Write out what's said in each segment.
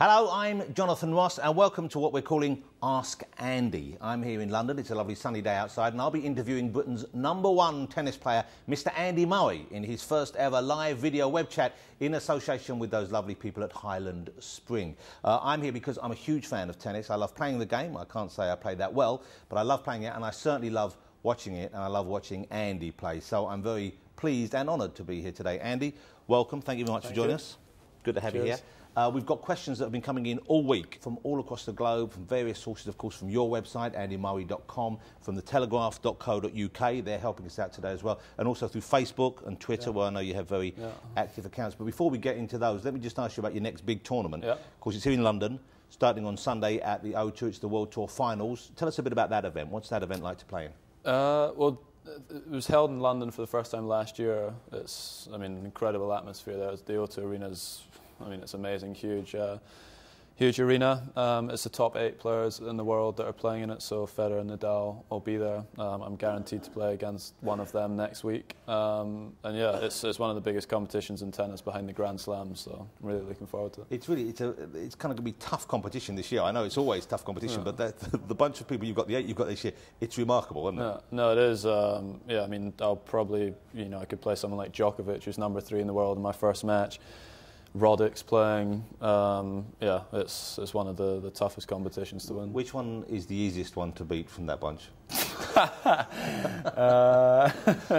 Hello, I'm Jonathan Ross and welcome to what we're calling Ask Andy. I'm here in London, it's a lovely sunny day outside, and I'll be interviewing Britain's #1 tennis player, Mr Andy Murray, in his first ever live video web chat in association with those lovely people at Highland Spring. I'm here because I'm a huge fan of tennis. I love playing the game. I can't say I play that well, but I love playing it and I certainly love watching it, and I love watching Andy play. So I'm very pleased and honoured to be here today. Andy, welcome. Thank you very much for joining us. Good to have you here. We've got questions that have been coming in all week from all across the globe, from various sources, of course, from your website, andymurray.com, from thetelegraph.co.uk. They're helping us out today as well, and also through Facebook and Twitter, where I know you have very active accounts. But before we get into those, let me just ask you about your next big tournament. Of course, it's here in London, starting on Sunday at the O2. It's the World Tour Finals. Tell us a bit about that event. What's that event like to play in? Well, it was held in London for the first time last year. It's, an incredible atmosphere there. The O2 Arena's, it's amazing, huge arena. It's the top 8 players in the world that are playing in it, so Federer and Nadal will be there. I'm guaranteed to play against one of them next week. And yeah, it's one of the biggest competitions in tennis behind the Grand Slam, so I'm really looking forward to it. It's kind of going to be tough competition this year. I know it's always tough competition, but the bunch of people you've got, the 8 you've got this year, it's remarkable, isn't it? No, it is. I'll probably, I could play someone like Djokovic, who's #3 in the world, in my first match. Roddick's playing. It's one of the toughest competitions to win. Which one is the easiest one to beat from that bunch?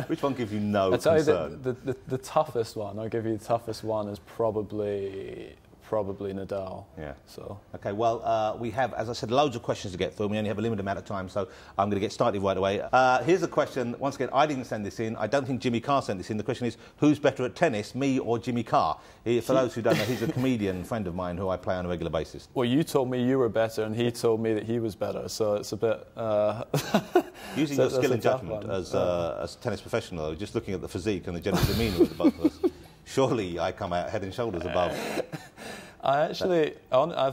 Which one gives you no concern? The toughest one, I'll give you the toughest one, is probably Nadal. Yeah. So. Okay, well, we have, as I said, loads of questions to get through. We only have a limited amount of time, so I'm going to get started right away. Here's a question. Once again, I didn't send this in. I don't think Jimmy Carr sent this in. The question is, who's better at tennis, me or Jimmy Carr? For those who don't know, he's a comedian friend of mine who I play on a regular basis. Well, you told me you were better, and he told me that he was better, so it's a bit... Using your skill and judgment as a tennis professional, just looking at the physique and the general demeanour of the both of us, surely I come out head and shoulders above. I've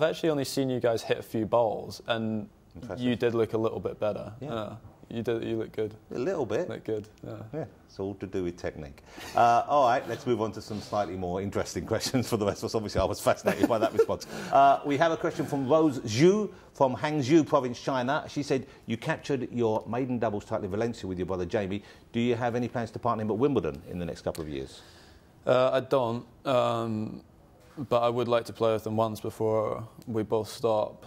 actually only seen you guys hit a few balls, and you did look a little bit better. Yeah. You look good. A little bit. Look good. Yeah. It's all to do with technique. All right, let's move on to some slightly more interesting questions for the rest of us. Obviously, I was fascinated by that response. We have a question from Rose Zhu from Hangzhou province, China. She said, you captured your maiden doubles title in Valencia with your brother Jamie. Do you have any plans to partner him at Wimbledon in the next couple of years? I don't. But I would like to play with him once before we both stop.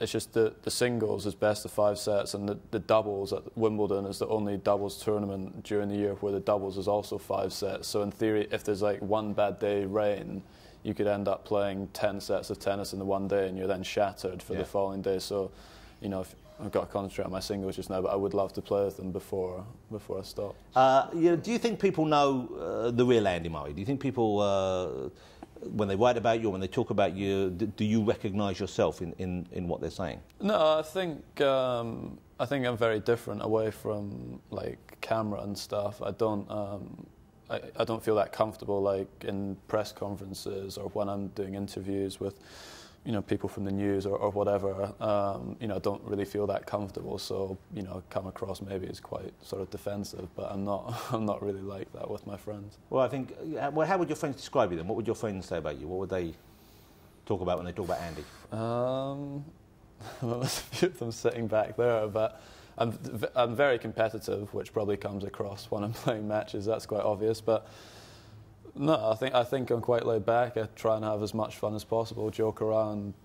It's just the singles is best of 5 sets, and the doubles at Wimbledon is the only doubles tournament during the year where the doubles is also 5 sets. So in theory, if there's like one bad day rain, you could end up playing 10 sets of tennis in the one day, and you're then shattered for the following day. So, if I've got to concentrate on my singles just now, but I would love to play with them before I stop. Do you think people know the real Andy Murray? Do you think people... when they write about you or when they talk about you, do you recognise yourself in what they're saying? No, I think I'm very different away from like camera and stuff. I don't feel that comfortable like in press conferences or when I'm doing interviews with people from the news or whatever. I don't really feel that comfortable, so come across maybe as quite sort of defensive, but I'm not really like that with my friends. Well, I think, how would your friends describe you then? What would your friends say about you? What would they talk about when they talk about Andy? Well, there's a few of them sitting back there, but I'm very competitive, which probably comes across when I'm playing matches. That's quite obvious, but. No, I think I'm quite laid back. I try and have as much fun as possible, joke around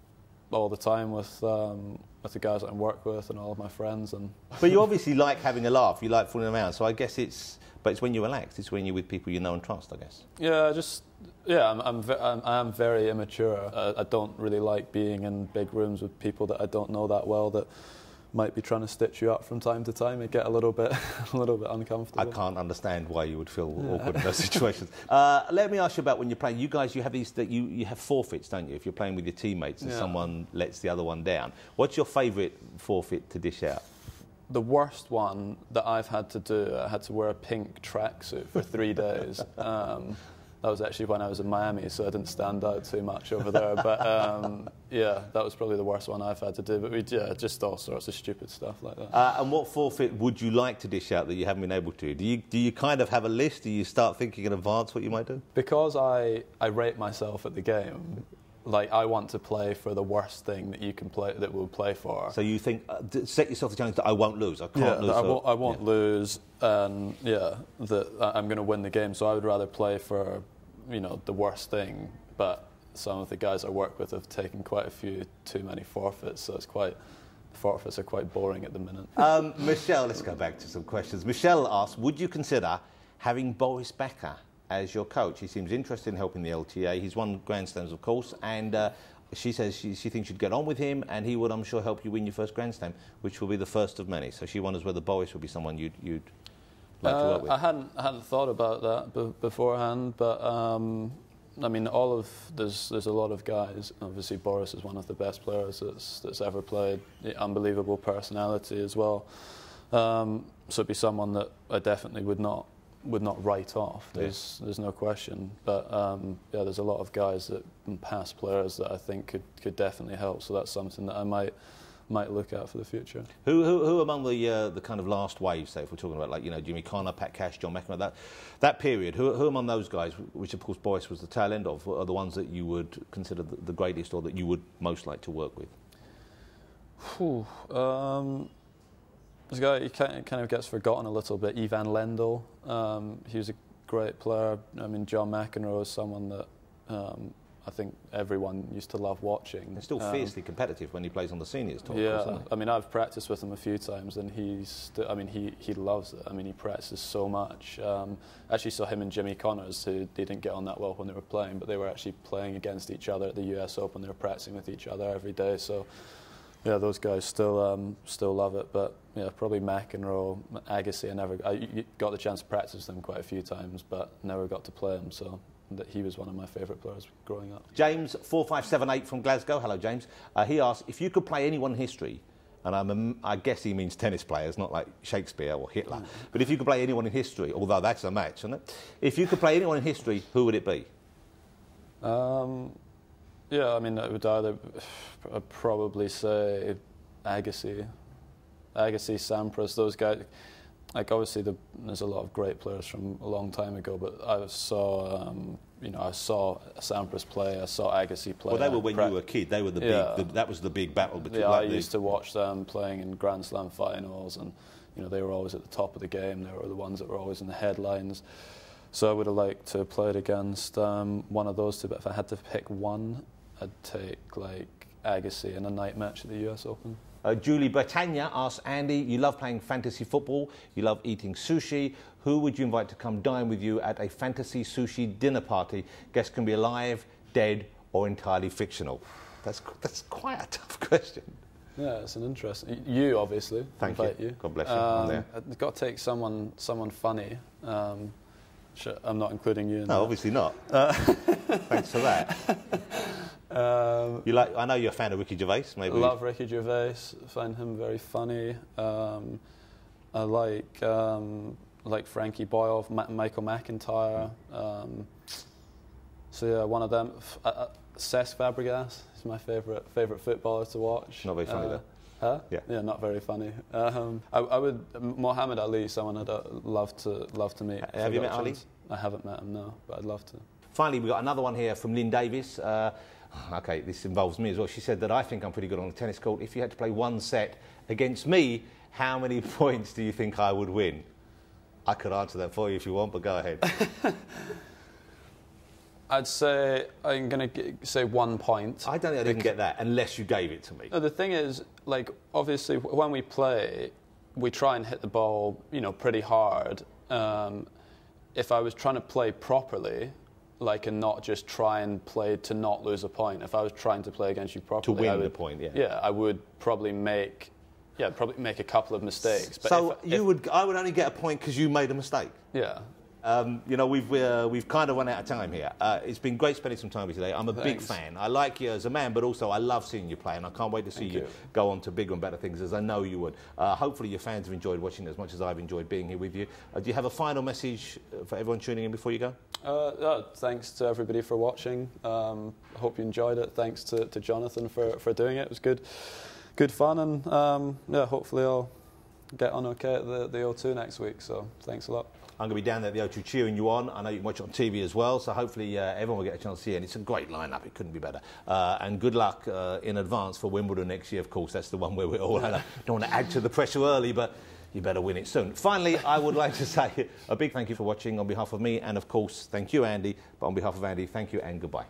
all the time with the guys that I work with and all of my friends. But you obviously like having a laugh. You like fooling around. So I guess it's when you're relaxed. It's when you're with people you know and trust, I guess. Yeah, I am very immature. I don't really like being in big rooms with people that I don't know that well, that might be trying to stitch you up from time to time and get a little bit uncomfortable. I can't understand why you would feel awkward in those situations. Let me ask you about when you're playing. You guys, you have you have forfeits, don't you? If you're playing with your teammates and someone lets the other one down. What's your favourite forfeit to dish out? The worst one that I've had to do, I had to wear a pink tracksuit for 3 days. That was actually when I was in Miami, so I didn't stand out too much over there. But that was probably the worst one I've had to do. But just all sorts of stupid stuff like that. And what forfeit would you like to dish out that you haven't been able to? Do you kind of have a list? Do you start thinking in advance what you might do? Because I rate myself at the game, like I want to play for the worst thing that you can play, that we'll play for. So you think, set yourself the challenge that I won't lose, I can't lose. I won't lose, and that I'm going to win the game. So I would rather play for, the worst thing. But some of the guys I work with have taken quite a few too many forfeits, so the forfeits are quite boring at the minute. Michelle, let's go back to some questions. Michelle asks, would you consider having Boris Becker as your coach? He seems interested in helping the LTA. He's won Grand Slams, of course, and she says she thinks you'd get on with him, and he would, I'm sure, help you win your first Grand Slam, which will be the first of many. So she wonders whether Boris would be someone you'd like to work with. I hadn't thought about that beforehand, but I mean, there's a lot of guys. Obviously, Boris is one of the best players that's ever played. Unbelievable personality as well. So it'd be someone that I definitely would not write off. There's no question. But there's a lot of guys past players that I think could definitely help. So that's something that I might look at for the future. Who among the kind of last wave, say, if we're talking about like Jimmy Connor, Pat Cash, John McEnroe, that period, who among those guys, which of course Boris was the tail end of, are the ones that you would consider the greatest or that you would most like to work with? This guy, he kind of gets forgotten a little bit. Ivan Lendl, he was a great player. I mean, John McEnroe is someone that I think everyone used to love watching. He's still fiercely competitive when he plays on the seniors tour. Yeah, I mean, I've practiced with him a few times, and he loves it. I mean, he practices so much. Actually saw him and Jimmy Connors, who they didn't get on that well when they were playing, but they were actually playing against each other at the US Open. They were practicing with each other every day. So, yeah, those guys still love it. But yeah, probably McEnroe, Agassi. I got the chance to practice with them quite a few times, but never got to play him. So he was one of my favourite players growing up. James 4578 from Glasgow. Hello, James. He asks, if you could play anyone in history, and I guess he means tennis players, not like Shakespeare or Hitler, but if you could play anyone in history, although that's a match, isn't it? If you could play anyone in history, who would it be? Yeah, I mean, I'd probably say Agassi, Sampras, those guys. Like, obviously, there's a lot of great players from a long time ago, but I saw Sampras play, I saw Agassi play. Well, they were when you were a kid. They were the big. That was the big battle between. Yeah, I used to watch them playing in Grand Slam finals, and they were always at the top of the game. They were the ones that were always in the headlines. So I would have liked to have played against one of those two. But if I had to pick one, I'd take like Agassi in a night match at the US Open. Julie Britannia asks, Andy, you love playing fantasy football, you love eating sushi. Who would you invite to come dine with you at a fantasy sushi dinner party? Guests can be alive, dead, or entirely fictional. That's quite a tough question. Yeah, it's an interesting. You obviously. Thank you. You. God bless you. I'm there. I've got to take someone funny. I'm not including you in that. Obviously not. Thanks for that. I know you're a fan of Ricky Gervais. Maybe. Love Ricky Gervais. Find him very funny. I like Frankie Boyle, Michael McIntyre. So yeah, one of them. Cesc Fabregas is my favourite footballer to watch. Not very funny though. Huh? Yeah. Yeah, not very funny. I would Muhammad Ali, someone I'd love to meet. Have you met Ali? I haven't met him, no, but I'd love to. Finally, we've got another one here from Lynn Davis. Okay, this involves me as well. She said that I think I'm pretty good on the tennis court. If you had to play one set against me, how many points do you think I would win? I could answer that for you if you want, but go ahead. I'd say I'm going to say 1 point. I don't think I didn't get that unless you gave it to me. No, the thing is, like, obviously, when we play, we try and hit the ball, pretty hard. If I was trying to play properly, and not just try and play to not lose a point. If I was trying to play against you properly, to win the point, yeah. Yeah, I would probably make a couple of mistakes. But so I would only get a point because you made a mistake. Yeah. We've kind of run out of time here. It's been great spending some time with you today. I'm a big fan. I like you as a man, but also I love seeing you play, and I can't wait to see you go on to bigger and better things, as I know you would. Hopefully your fans have enjoyed watching as much as I've enjoyed being here with you. Do you have a final message for everyone tuning in before you go? Thanks to everybody for watching. I hope you enjoyed it. Thanks to Jonathan for doing it. It was good fun, and hopefully I'll get on okay at the O2 next week. So thanks a lot. I'm going to be down there at the O2 cheering you on. I know you can watch it on TV as well, so hopefully everyone will get a chance to see it. And it's a great lineup. It couldn't be better. And good luck in advance for Wimbledon next year, of course. That's the one where we're all don't want to add to the pressure early, but you better win it soon. Finally, I would like to say a big thank you for watching on behalf of me, and of course, thank you, Andy. But on behalf of Andy, thank you and goodbye.